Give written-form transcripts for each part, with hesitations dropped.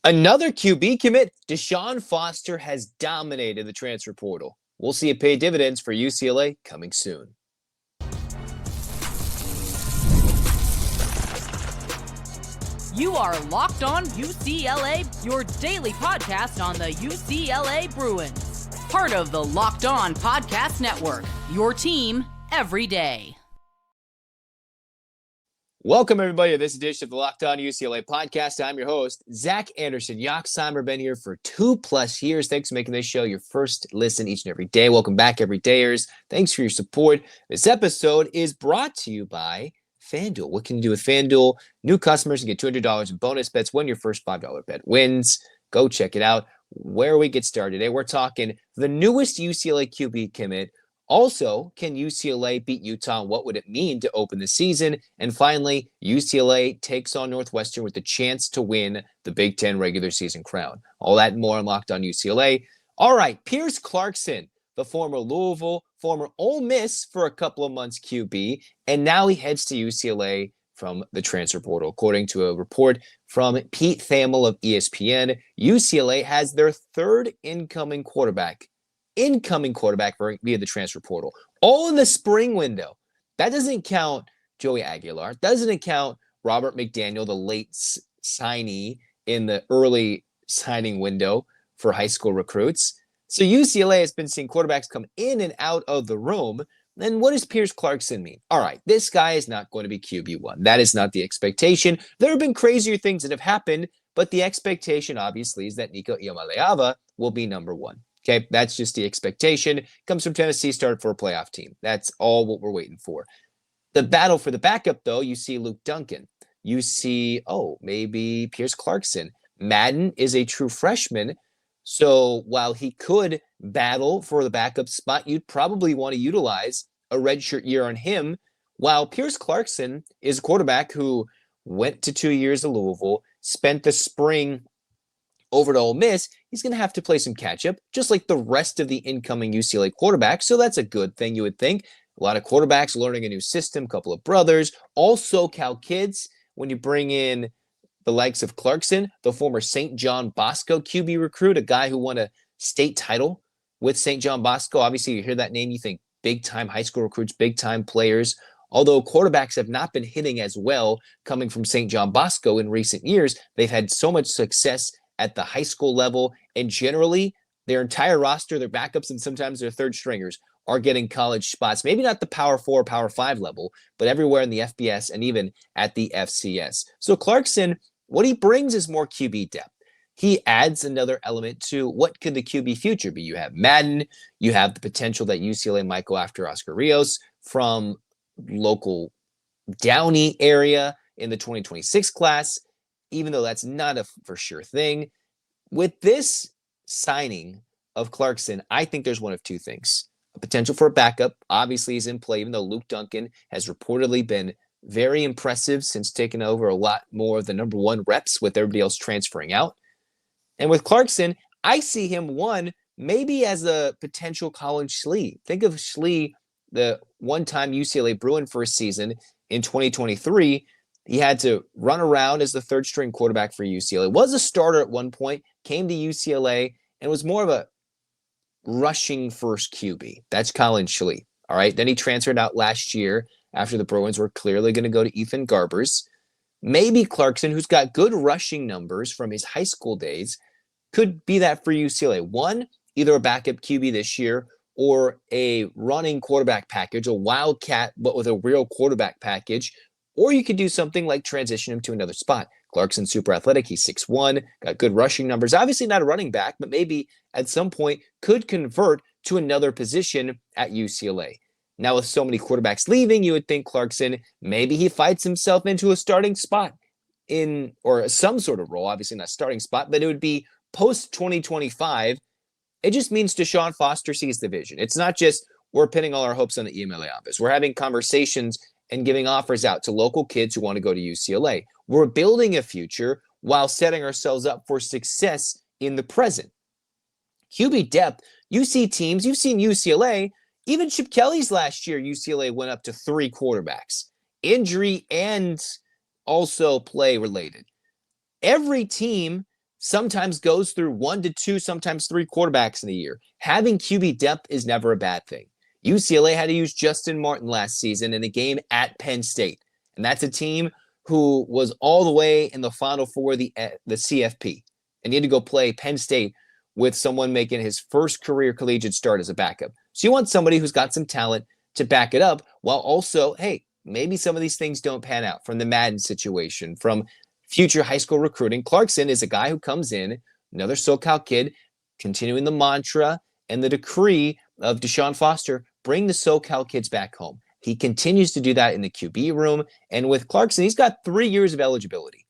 Another QB commit, DeShaun Foster has dominated the transfer portal. We'll see it pay dividends for UCLA coming soon. You are Locked On UCLA, your daily podcast on the UCLA Bruins. Part of the Locked On Podcast Network, your team every day. Welcome, everybody, to this edition of the Locked On UCLA podcast. I'm your host, Zach Anderson-Yoxsimer. Been here for 2+ years. Thanks for making this show your first listen each and every day. Welcome back, everydayers. Thanks for your support. This episode is brought to you by FanDuel. What can you do with FanDuel? New customers can get $200 in bonus bets when your first $5 bet wins. Go check it out. Where we get started today, we're talking the newest UCLA QB commit. Also, can UCLA beat Utah? What would it mean to open the season? And finally, UCLA takes on Northwestern with the chance to win the Big Ten regular season crown. All that and more on Locked On UCLA. All right, Pierce Clarkson, the former Louisville, former Ole Miss for a couple of months QB, and now he heads to UCLA from the transfer portal. According to a report from Pete Thamel of ESPN, UCLA has their third incoming quarterback via the transfer portal, all in the spring window. That doesn't count Joey Aguilar. Doesn't count Robert McDaniel, the late signee in the early signing window for high school recruits. So UCLA has been seeing quarterbacks come in and out of the room. Then what does Pierce Clarkson mean? All right, this guy is not going to be QB1. That is not the expectation. There have been crazier things that have happened, but the expectation, obviously, is that Nico Iamaleava will be number one. Okay, that's just the expectation. Comes from Tennessee, started for a playoff team. That's all what we're waiting for. The battle for the backup, though, you see Luke Duncan. You see, maybe Pierce Clarkson. Madden is a true freshman. So while he could battle for the backup spot, you'd probably want to utilize a redshirt year on him. While Pierce Clarkson is a quarterback who went to 2 years at Louisville, spent the spring over to Ole Miss, he's going to have to play some catch-up, just like the rest of the incoming UCLA quarterbacks. So that's a good thing, you would think. A lot of quarterbacks learning a new system, a couple of brothers, all SoCal kids. When you bring in the likes of Clarkson, the former St. John Bosco QB recruit, a guy who won a state title with St. John Bosco. Obviously, you hear that name, you think big-time high school recruits, big-time players. Although quarterbacks have not been hitting as well coming from St. John Bosco in recent years, they've had so much success at the high school level, and generally their entire roster, their backups, and sometimes their third stringers are getting college spots. Maybe not the Power 4, Power 5 level, but everywhere in the FBS and even at the FCS. So Clarkson, what he brings is more QB depth. He adds another element to what could the QB future be. You have Madden, you have the potential that UCLA might go after Oscar Rios from local Downey area in the 2026 class, even though that's not a for sure thing. With this signing of Clarkson, I think there's one of two things. A potential for a backup, obviously, is in play, even though Luke Duncan has reportedly been very impressive since taking over a lot more of the number one reps with everybody else transferring out. And with Clarkson, I see him, one, maybe as a potential Colin Schlee. Think of Schlee, the one-time UCLA Bruin for a season in 2023. He had to run around as the third-string quarterback for UCLA. Was a starter at one point, came to UCLA, and was more of a rushing first QB. That's Colin Schlee. All right. Then he transferred out last year after the Bruins were clearly going to go to Ethan Garbers. Maybe Clarkson, who's got good rushing numbers from his high school days, could be that for UCLA. One, either a backup QB this year or a running quarterback package, a wildcat, but with a real quarterback package. Or you could do something like transition him to another spot. Clarkson's super athletic. He's 6'1", got good rushing numbers. Obviously not a running back, but maybe at some point could convert to another position at UCLA. Now, with so many quarterbacks leaving, you would think Clarkson, maybe he fights himself into a starting spot in, or some sort of role, obviously not starting spot, but it would be post-2025. It just means DeShaun Foster sees the vision. It's not just we're pinning all our hopes on the Iamaleava. We're having conversations and giving offers out to local kids who want to go to UCLA. We're building a future while setting ourselves up for success in the present. QB depth, you see teams, you've seen UCLA, even Chip Kelly's last year, UCLA went up to 3 quarterbacks. Injury and also play related. Every team sometimes goes through 1 to 2, sometimes 3 quarterbacks in a year. Having QB depth is never a bad thing. UCLA had to use Justin Martin last season in a game at Penn State. And that's a team who was all the way in the Final Four, the CFP. And you had to go play Penn State with someone making his first career collegiate start as a backup. So you want somebody who's got some talent to back it up while also, hey, maybe some of these things don't pan out from the Madden situation, from future high school recruiting. Clarkson is a guy who comes in, another SoCal kid, continuing the mantra and the decree of DeShaun Foster, bring the SoCal kids back home. He continues to do that in the QB room. And with Clarkson, he's got 3 years of eligibility.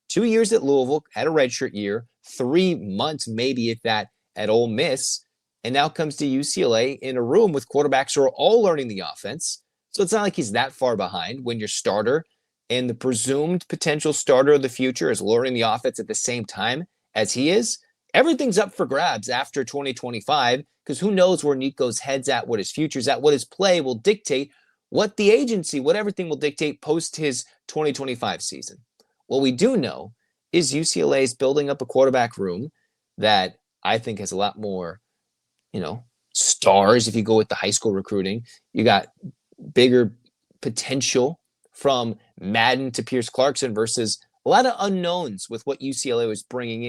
2 years at Louisville, had a redshirt year, 3 months, maybe if that, at Ole Miss, and now comes to UCLA in a room with quarterbacks who are all learning the offense. So it's not like he's that far behind when your starter and the presumed potential starter of the future is learning the offense at the same time as he is. Everything's up for grabs after 2025 because who knows where Nico's head's at, what his future's at, what his play will dictate, what the agency, what everything will dictate post his 2025 season. What we do know is UCLA is building up a quarterback room that I think has a lot more, stars if you go with the high school recruiting. You got bigger potential from Madden to Pierce Clarkson versus a lot of unknowns with what UCLA was bringing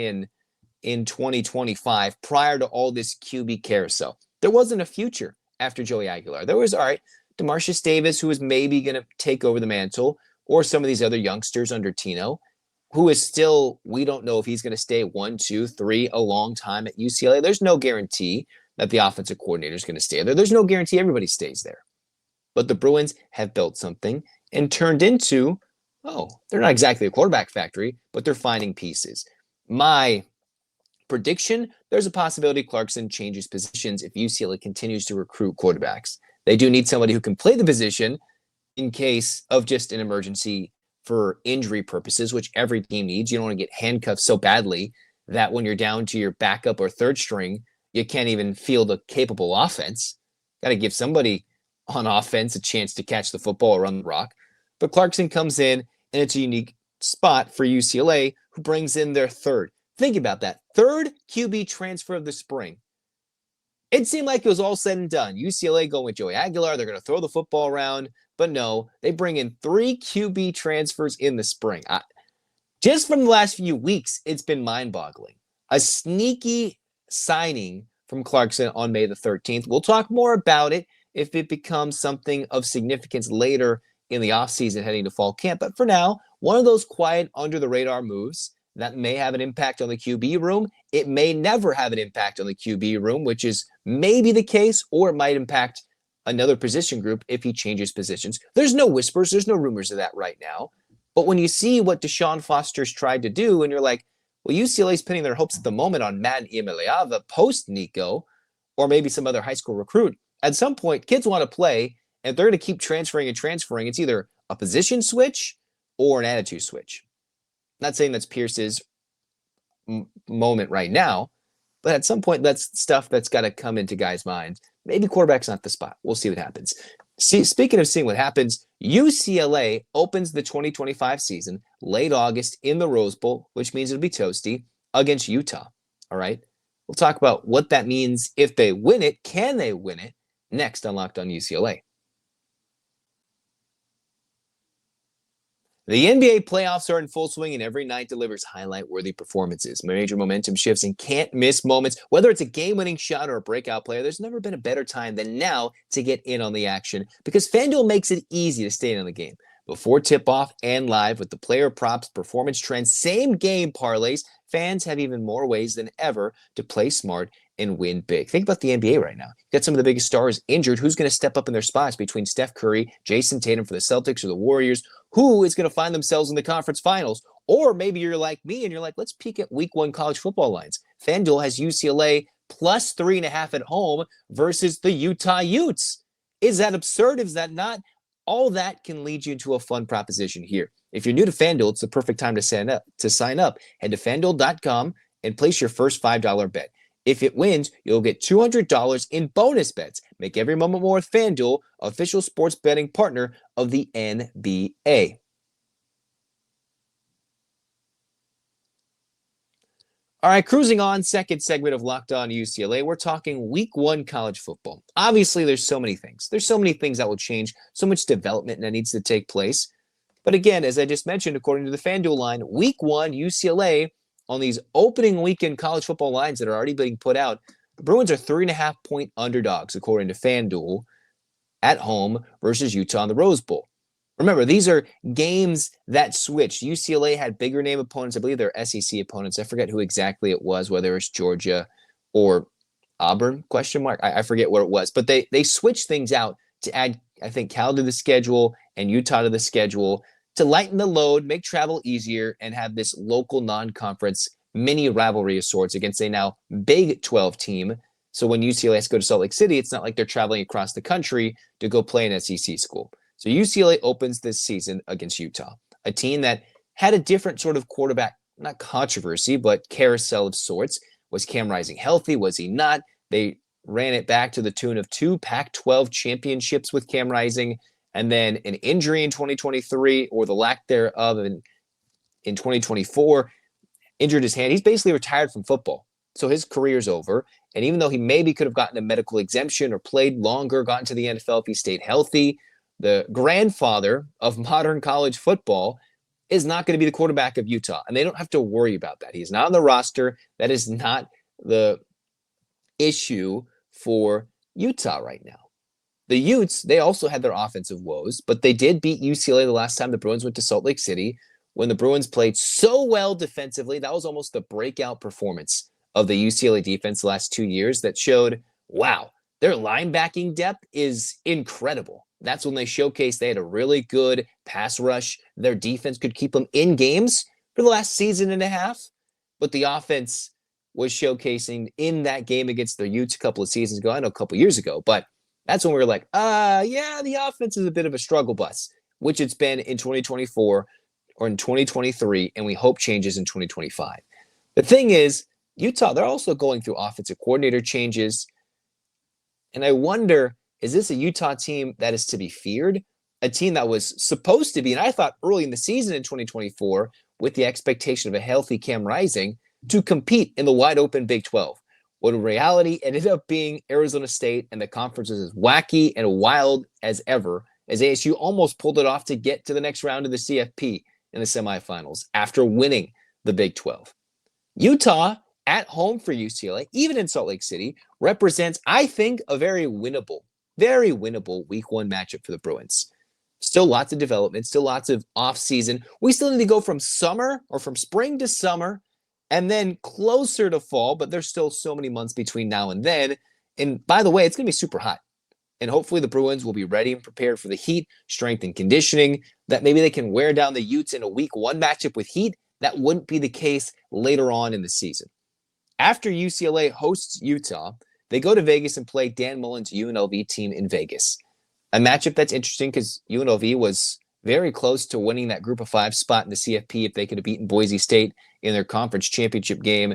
in 2025 prior to all this QB carousel. There wasn't a future after Joey Aguilar. There was, all right, DeMarcius Davis, who was maybe going to take over the mantle, or some of these other youngsters under Tino, who is still, we don't know if he's going to stay 1, 2, 3 a long time at UCLA. There's no guarantee that the offensive coordinator is going to stay there. There's no guarantee everybody stays there. But the Bruins have built something and turned into, they're not exactly a quarterback factory, but they're finding pieces. My prediction, there's a possibility Clarkson changes positions if UCLA continues to recruit quarterbacks. They do need somebody who can play the position in case of just an emergency for injury purposes, which every team needs. You don't want to get handcuffed so badly that when you're down to your backup or third string, you can't even field a capable offense. Got to give somebody on offense a chance to catch the football or run the rock. But Clarkson comes in, and it's a unique spot for UCLA, who brings in their third. Think about that. Third QB transfer of the spring. It seemed like it was all said and done. UCLA going with Joey Aguilar. They're going to throw the football around. But no, they bring in 3 QB transfers in the spring. Just from the last few weeks, it's been mind-boggling. A sneaky signing from Clarkson on May the 13th. We'll talk more about it if it becomes something of significance later in the offseason heading to fall camp. But for now, one of those quiet, under-the-radar moves that may have an impact on the QB room. It may never have an impact on the QB room, which is maybe the case, or it might impact another position group if he changes positions. There's no whispers. There's no rumors of that right now. But when you see what DeShaun Foster's tried to do, and you're like, well, UCLA's pinning their hopes at the moment on Madden Iamaleava post Nico, or maybe some other high school recruit. At some point, kids want to play, and if they're going to keep transferring, it's either a position switch or an attitude switch. Not saying that's Pierce's moment right now, but at some point, that's stuff that's got to come into guys' minds. Maybe quarterback's not the spot. We'll see what happens. Speaking of seeing what happens, UCLA opens the 2025 season late August in the Rose Bowl, which means it'll be toasty, against Utah. All right? We'll talk about what that means if they win it. Can they win it? Next on Locked On UCLA. The NBA playoffs are in full swing, and every night delivers highlight-worthy performances, major momentum shifts, and can't-miss moments. Whether it's a game-winning shot or a breakout player, there's never been a better time than now to get in on the action, because FanDuel makes it easy to stay in on the game. Before tip-off and live with the player props, performance trends, same-game parlays, fans have even more ways than ever to play smart and win big. Think about the NBA right now. You got some of the biggest stars injured. Who's going to step up in their spots between Steph Curry, Jason Tatum for the Celtics or the Warriors? Who is going to find themselves in the conference finals? Or maybe you're like me and you're like, let's peek at week 1 college football lines. FanDuel has UCLA plus 3.5 at home versus the Utah Utes. Is that absurd? Is that not? All that can lead you to a fun proposition here. If you're new to FanDuel, it's the perfect time to sign up. Head to FanDuel.com and place your first $5 bet. If it wins, you'll get $200 in bonus bets. Make every moment more with FanDuel, official sports betting partner of the NBA. All right, cruising on, second segment of Locked On UCLA. We're talking week one college football. Obviously, there's so many things. There's so many things that will change, so much development that needs to take place. But again, as I just mentioned, according to the FanDuel line, week one, UCLA, on these opening weekend college football lines that are already being put out, the Bruins are 3.5-point underdogs, according to FanDuel, at home versus Utah in the Rose Bowl. Remember, these are games that switched. UCLA had bigger name opponents. I believe they're SEC opponents. I forget who exactly it was, whether it's Georgia or Auburn, question mark. I forget what it was. But they switched things out to add, I think, Cal to the schedule and Utah to the schedule to lighten the load, make travel easier, and have this local non-conference mini rivalry of sorts against a now Big 12 team. So when UCLA has to go to Salt Lake City, it's not like they're traveling across the country to go play an SEC school. So UCLA opens this season against Utah, a team that had a different sort of quarterback, not controversy, but carousel of sorts. Was Cam Rising healthy? Was he not? They ran it back to the tune of 2 Pac-12 championships with Cam Rising, and then an injury in 2023, or the lack thereof in 2024, injured his hand. He's basically retired from football. So his career's over. And even though he maybe could have gotten a medical exemption or played longer, gotten to the NFL if he stayed healthy, the grandfather of modern college football is not going to be the quarterback of Utah. And they don't have to worry about that. He's not on the roster. That is not the issue for Utah right now. The Utes, they also had their offensive woes, but they did beat UCLA the last time the Bruins went to Salt Lake City when the Bruins played so well defensively. That was almost the breakout performance of the UCLA defense the last 2 years that showed, wow, their linebacking depth is incredible. That's when they showcased they had a really good pass rush. Their defense could keep them in games for the last season and a half. But the offense was showcasing in that game against the Utes a couple of seasons ago. I know a couple of years ago. But that's when we were like, yeah, the offense is a bit of a struggle bus, which it's been in 2024 or in 2023. And we hope changes in 2025. The thing is, Utah, they're also going through offensive coordinator changes. And I wonder, is this a Utah team that is to be feared? A team that was supposed to be, and I thought early in the season in 2024, with the expectation of a healthy Cam Rising, to compete in the wide open Big 12. What in reality ended up being Arizona State, and the conference was as wacky and wild as ever, as ASU almost pulled it off to get to the next round of the CFP in the semifinals after winning the Big 12. Utah, at home for UCLA, even in Salt Lake City, represents, I think, a very winnable week one matchup for the Bruins. Still lots of development, still lots of off-season. We still need to go from summer or from spring to summer and then closer to fall, but there's still so many months between now and then. And by the way, it's going to be super hot. And hopefully the Bruins will be ready and prepared for the heat, strength and conditioning, that maybe they can wear down the Utes in a week one matchup with heat. That wouldn't be the case later on in the season. After UCLA hosts Utah, they go to Vegas and play Dan Mullen's UNLV team in Vegas. A matchup that's interesting because UNLV was very close to winning that group of 5 spot in the CFP if they could have beaten Boise State in their conference championship game.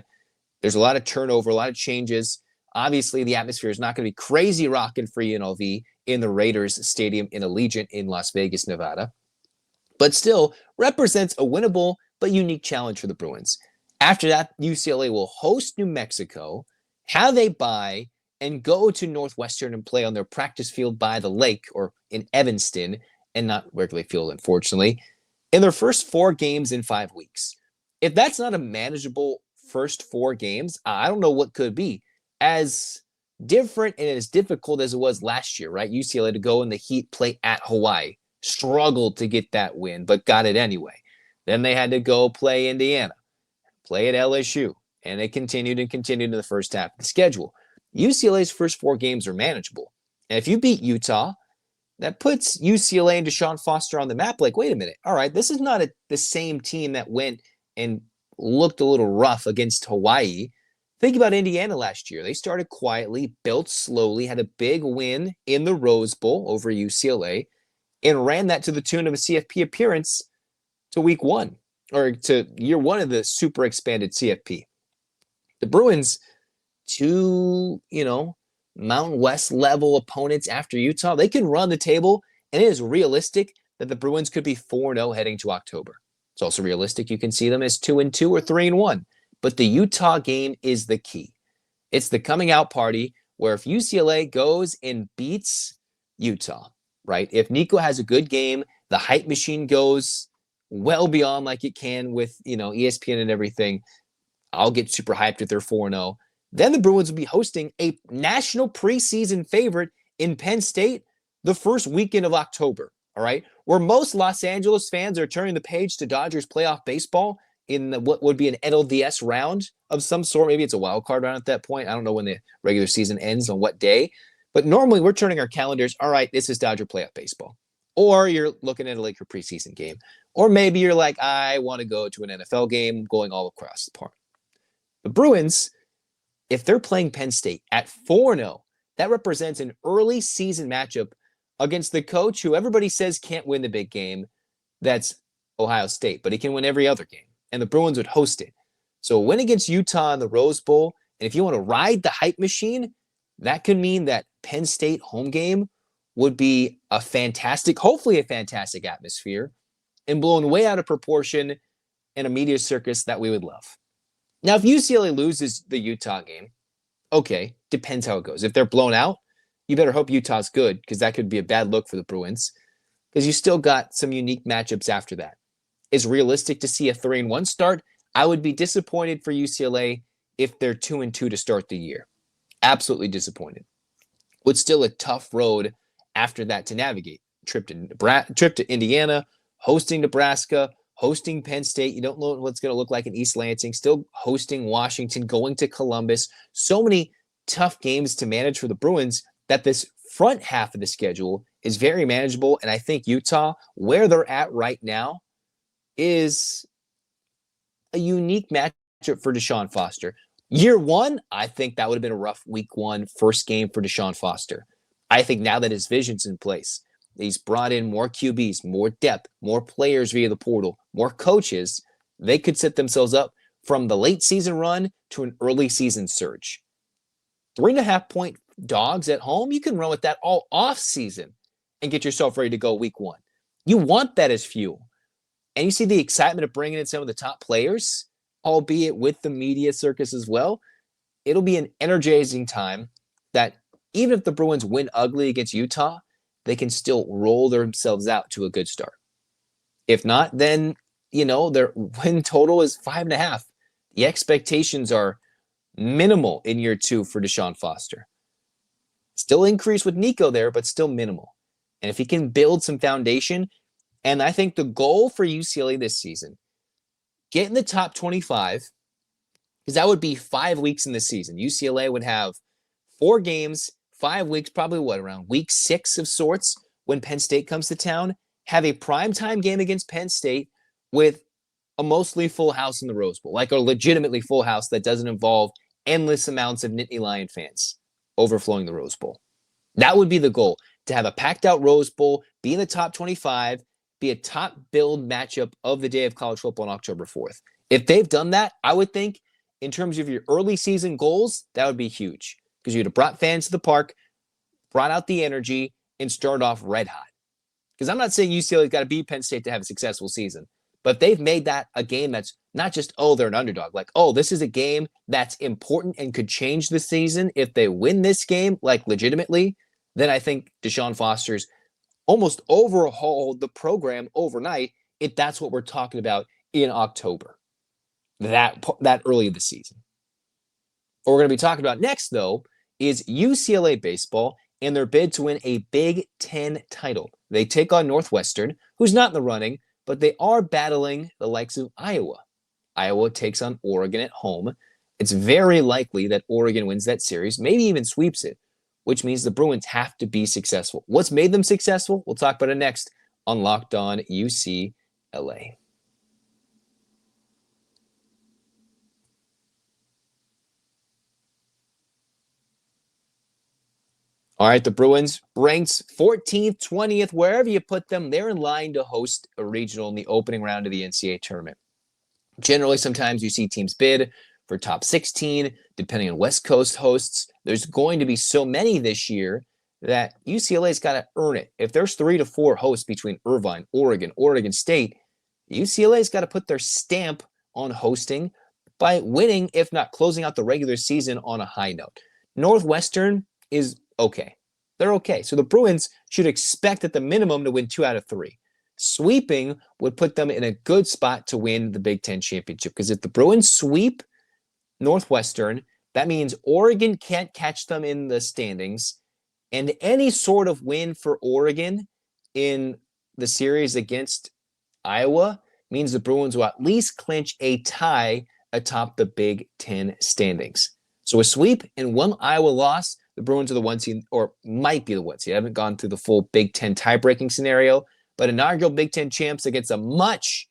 There's a lot of turnover, a lot of changes. Obviously, the atmosphere is not going to be crazy rocking for UNLV in the Raiders Stadium in Allegiant in Las Vegas, Nevada. But still represents a winnable but unique challenge for the Bruins. After that, UCLA will host New Mexico, have a bye, and go to Northwestern and play on their practice field by the lake, or in Evanston, and not Wrigley Field, unfortunately, in their first 4 games in 5 weeks. If that's not a manageable first 4 games, I don't know what could be. As different and as difficult as it was last year, right? UCLA to go in the heat, play at Hawaii, struggled to get that win, but got it anyway. Then they had to go play Indiana, play at LSU, and they continued in the first half of the schedule. UCLA's first 4 games are manageable. And if you beat Utah, that puts UCLA and DeShaun Foster on the map. Like, wait a minute. All right, this is not the same team that went and looked a little rough against Hawaii. Think about Indiana last year. They started quietly, built slowly, had a big win in the Rose Bowl over UCLA, and ran that to the tune of a CFP appearance to week 1, or to year 1 of the super expanded CFP. The Bruins, 2, Mountain West level opponents after Utah, they can run the table, and it is realistic that the Bruins could be 4-0 heading to October. It's also realistic you can see them as 2-2 or 3-1. but the Utah game is the key. It's the coming out party where if UCLA goes and beats Utah, right? If Nico has a good game, the hype machine goes well beyond like it can with, ESPN and everything. I'll get super hyped if they're 4-0. Then the Bruins will be hosting a national preseason favorite in Penn State the first weekend of October, all right? Where most Los Angeles fans are turning the page to Dodgers playoff baseball in what would be an NLDS round of some sort. Maybe it's a wild card round at that point. I don't know when the regular season ends on what day. But normally we're turning our calendars, all right, this is Dodger playoff baseball. Or you're looking at a Laker preseason game. Or maybe you're like, I want to go to an NFL game going all across the park. The Bruins, if they're playing Penn State at 4-0, that represents an early season matchup against the coach who everybody says can't win the big game. That's Ohio State, but he can win every other game. And the Bruins would host it. So a win against Utah in the Rose Bowl, and if you want to ride the hype machine, that could mean that Penn State home game would be hopefully a fantastic atmosphere, and blown way out of proportion in a media circus that we would love. Now, if UCLA loses the Utah game, okay, depends how it goes. If they're blown out, you better hope Utah's good, because that could be a bad look for the Bruins, because you still got some unique matchups after that. It's realistic to see a 3-1 start. I would be disappointed for UCLA if they're 2-2 to start the year. Absolutely disappointed. But still a tough road after that to navigate. Trip to Indiana, hosting Nebraska, hosting Penn State. You don't know what's going to look like in East Lansing. Still hosting Washington, going to Columbus. So many tough games to manage for the Bruins that this front half of the schedule is very manageable. And I think Utah, where they're at right now, is a unique matchup for DeShaun Foster. Year one, I think that would have been a rough week one first game for DeShaun Foster. I think now that his vision's in place, he's brought in more QBs, more depth, more players via the portal, more coaches, they could set themselves up from the late season run to an early season surge. 3.5-point dogs at home, you can run with that all off season and get yourself ready to go week one. You want that as fuel. And you see the excitement of bringing in some of the top players, albeit with the media circus as well. It'll be an energizing time that even if the Bruins win ugly against Utah, they can still roll themselves out to a good start. If not, then, their win total is 5.5. The expectations are minimal in year two for DeShaun Foster. Still increase with Nico there, but still minimal. And if he can build some foundation, and I think the goal for UCLA this season, get in the top 25, because that would be 5 weeks in the season. UCLA would have 4 games, 5 weeks, probably around week 6 of sorts when Penn State comes to town, have a primetime game against Penn State with a mostly full house in the Rose Bowl, like a legitimately full house that doesn't involve endless amounts of Nittany Lion fans overflowing the Rose Bowl. That would be the goal, to have a packed out Rose Bowl, be in the top 25, be a top build matchup of the day of college football on October 4th. If they've done that, I would think in terms of your early season goals, that would be huge, because you'd have brought fans to the park, brought out the energy, and started off red hot. Because I'm not saying UCLA's got to beat Penn State to have a successful season, but they've made that a game that's not just, they're an underdog. Like, this is a game that's important and could change the season. If they win this game, like legitimately, then I think DeShaun Foster's almost overhauled the program overnight, if that's what we're talking about in October, that early in the season. What we're going to be talking about next, though, is UCLA baseball and their bid to win a Big Ten title. They take on Northwestern, who's not in the running, but they are battling the likes of Iowa. Iowa takes on Oregon at home. It's very likely that Oregon wins that series, maybe even sweeps it, which means the Bruins have to be successful. What's made them successful? We'll talk about it next on Locked On UCLA. All right, the Bruins ranks 14th, 20th, wherever you put them. They're in line to host a regional in the opening round of the NCAA tournament. Generally, sometimes you see teams bid for top 16, depending on West Coast hosts. There's going to be so many this year that UCLA's got to earn it. If there's 3 to 4 hosts between Irvine, Oregon, Oregon State, UCLA's got to put their stamp on hosting by winning, if not closing out the regular season on a high note. Northwestern is okay. They're okay. So the Bruins should expect at the minimum to win 2 out of 3. Sweeping would put them in a good spot to win the Big Ten championship, because if the Bruins sweep Northwestern, that means Oregon can't catch them in the standings, and any sort of win for Oregon in the series against Iowa means the Bruins will at least clinch a tie atop the Big Ten standings. So a sweep and one Iowa loss, the Bruins are the 1 seed, or might be the 1 seed. I haven't gone through the full Big Ten tie-breaking scenario, but inaugural Big Ten champs against a much,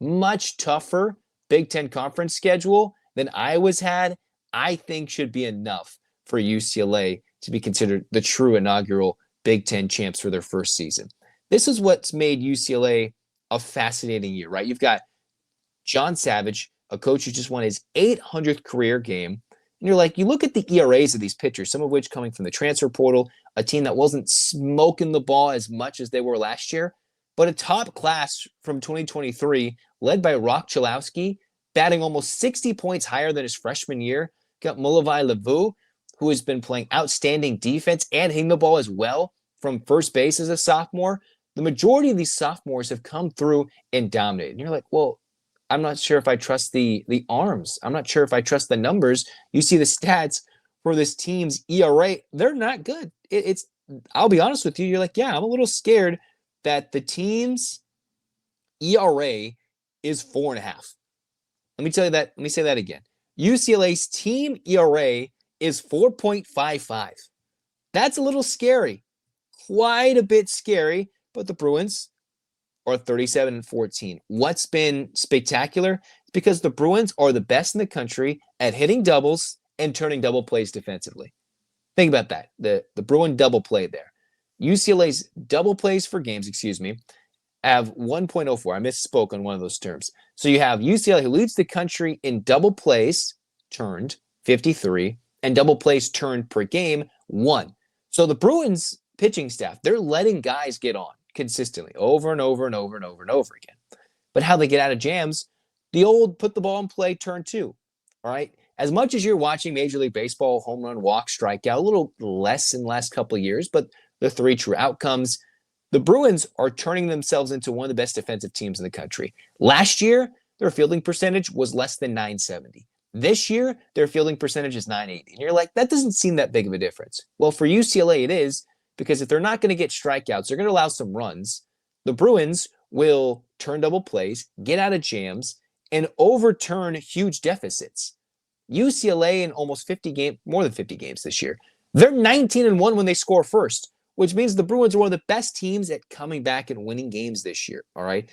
much tougher Big Ten conference schedule than Iowa's had, I think should be enough for UCLA to be considered the true inaugural Big Ten champs for their first season. This is what's made UCLA a fascinating year, right? You've got John Savage, a coach who just won his 800th career game. And you're like, you look at the ERAs of these pitchers, some of which coming from the transfer portal, a team that wasn't smoking the ball as much as they were last year, but a top class from 2023 led by Rock Chalowski, batting almost 60 points higher than his freshman year. Got Mulavai Levu, who has been playing outstanding defense and hitting the ball as well from first base as a sophomore. The majority of these sophomores have come through and dominated. And you're like, well, I'm not sure if I trust the arms. I'm not sure if I trust the numbers. You see the stats for this team's ERA. They're not good. I'll be honest with you. You're like, yeah, I'm a little scared that the team's ERA is 4.5. Let me tell you that. Let me say that again. UCLA's team ERA is 4.55. That's a little scary. Quite a bit scary, but the Bruins are 37-14. What's been spectacular? Because the Bruins are the best in the country at hitting doubles and turning double plays defensively. Think about that. The Bruin double play there. UCLA's double plays for games, have 1.04. I misspoke on one of those terms. So you have UCLA, who leads the country in double plays turned, 53, and double plays turned per game, 1. So the Bruins pitching staff, they're letting guys get on consistently over and over and over and over and over again. But how they get out of jams, the old put the ball in play, turn 2. All right. As much as you're watching Major League Baseball, home run, walk, strikeout, a little less in the last couple of years, but the 3 true outcomes, the Bruins are turning themselves into one of the best defensive teams in the country. Last year, their fielding percentage was less than .970. This year, their fielding percentage is .980. And you're like, that doesn't seem that big of a difference. Well, for UCLA, it is, because if they're not going to get strikeouts, they're going to allow some runs. The Bruins will turn double plays, get out of jams, and overturn huge deficits. UCLA in almost 50 games, more than 50 games this year, they're 19-1 when they score first, which means the Bruins are one of the best teams at coming back and winning games this year. All right.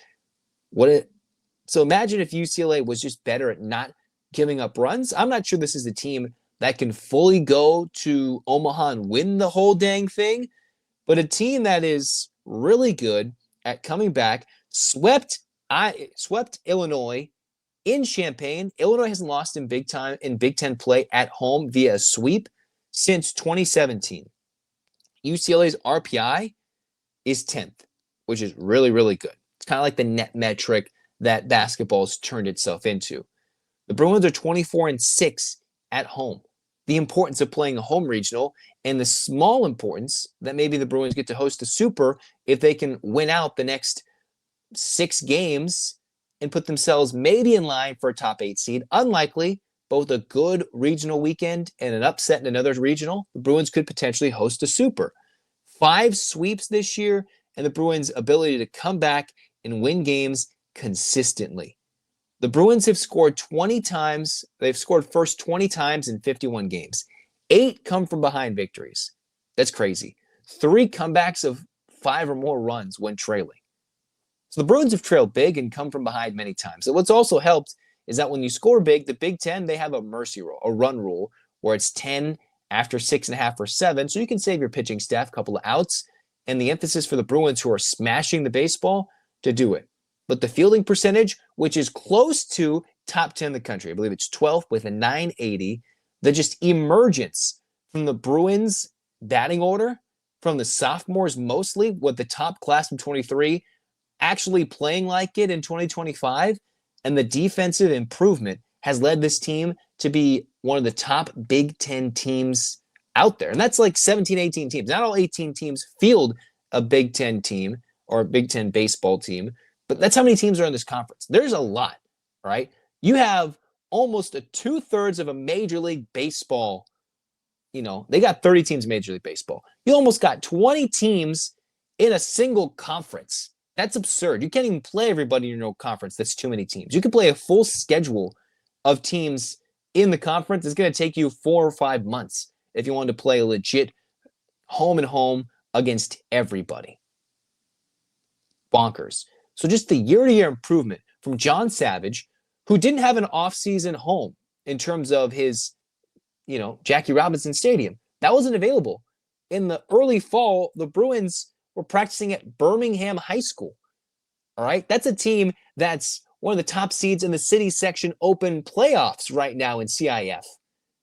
So imagine if UCLA was just better at not giving up runs. I'm not sure this is a team that can fully go to Omaha and win the whole dang thing, but a team that is really good at coming back, swept Illinois in Champaign. Illinois hasn't lost in Big Ten play at home via a sweep since 2017. UCLA's RPI is 10th, which is really, really good. It's kind of like the net metric that basketball's turned itself into. The Bruins are 24-6 at home. The importance of playing a home regional and the small importance that maybe the Bruins get to host a super if they can win out the next 6 games and put themselves maybe in line for a top 8 seed. Unlikely. Both a good regional weekend and an upset in another regional, the Bruins could potentially host a super. 5 sweeps this year, and the Bruins' ability to come back and win games consistently. The Bruins have scored 20 times. They've scored first 20 times in 51 games. 8 come from behind victories. That's crazy. 3 comebacks of 5 or more runs when trailing. So the Bruins have trailed big and come from behind many times. So what's also helped is that when you score big, the Big Ten, they have a mercy rule, a run rule, where it's 10 after 6.5 or 7. So you can save your pitching staff a couple of outs, and the emphasis for the Bruins, who are smashing the baseball, to do it. But the fielding percentage, which is close to top 10 in the country, I believe it's 12th with a 980, the just emergence from the Bruins batting order, from the sophomores mostly, with the top class from 23 actually playing like it in 2025, and the defensive improvement has led this team to be one of the top Big Ten teams out there. And that's like 17, 18 teams. Not all 18 teams field a Big Ten team or a Big Ten baseball team, but that's how many teams are in this conference. There's a lot, right? You have almost a 2/3 of a Major League Baseball. They got 30 teams in Major League Baseball. You almost got 20 teams in a single conference. That's absurd. You can't even play everybody in your conference. That's too many teams. You can play a full schedule of teams in the conference. It's going to take you 4 or 5 months if you want to play a legit home and home against everybody. Bonkers. So just the year-to-year improvement from John Savage, who didn't have an off-season home in terms of his, Jackie Robinson Stadium. That wasn't available. In the early fall, the Bruins were practicing at Birmingham High School. All right? That's a team that's one of the top seeds in the City Section Open playoffs right now in CIF.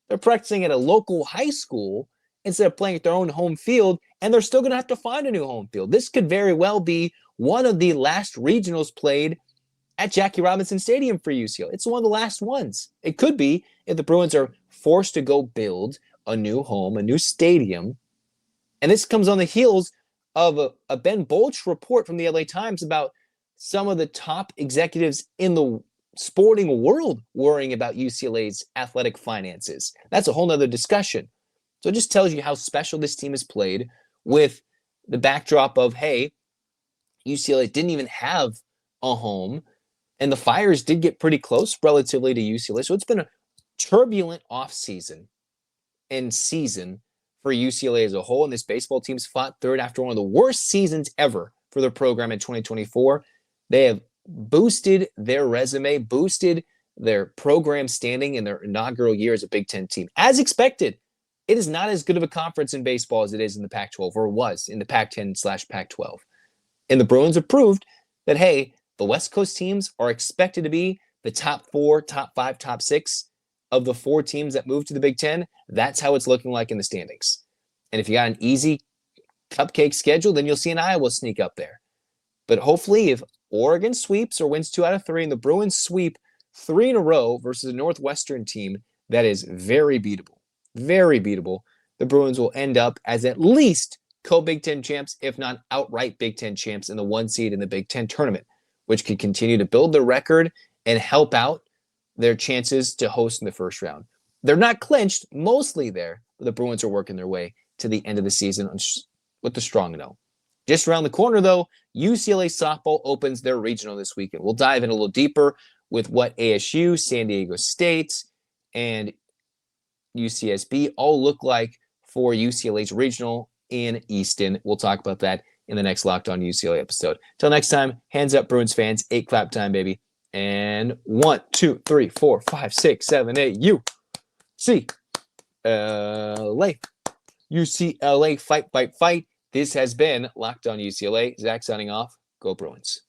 They're practicing at a local high school instead of playing at their own home field, and they're still going to have to find a new home field. This could very well be one of the last regionals played at Jackie Robinson Stadium for UCLA. It's one of the last ones. It could be if the Bruins are forced to go build a new home, a new stadium. And this comes on the heels of a Ben Bolch report from the LA Times about some of the top executives in the sporting world worrying about UCLA's athletic finances. That's a whole nother discussion. So it just tells you how special this team has played with the backdrop of, hey, UCLA didn't even have a home, and the Fires did get pretty close relatively to UCLA. So it's been a turbulent offseason and season for UCLA as a whole, and this baseball team's fought third after one of the worst seasons ever for their program in 2024. They have boosted their resume, boosted their program standing in their inaugural year as a Big Ten team. As expected, it is not as good of a conference in baseball as it is in the Pac-12, or was in the Pac-10/Pac-12. And the Bruins have proved that, hey, the West Coast teams are expected to be the top 4, top 5, top 6 of the 4 teams that move to the Big Ten. That's how it's looking like in the standings. And if you got an easy cupcake schedule, then you'll see an Iowa sneak up there. But hopefully if Oregon sweeps or wins 2 out of 3 and the Bruins sweep 3 in a row versus a Northwestern team that is very beatable, the Bruins will end up as at least co-Big Ten champs, if not outright Big Ten champs in the 1 seed in the Big Ten tournament, which could continue to build their record and help out their chances to host in the first round. They're not clinched, mostly there, but the Bruins are working their way to the end of the season with the strong no. Just around the corner, though, UCLA softball opens their regional this weekend. We'll dive in a little deeper with what ASU, San Diego State, and UCSB all look like for UCLA's regional in Easton. We'll talk about that in the next Locked On UCLA episode. Till next time, hands up, Bruins fans. 8 clap time, baby. And 1, 2, 3, 4, 5, 6, 7, 8. UCLA. UCLA, fight, fight, fight. This has been Locked On UCLA. Zach signing off. Go Bruins.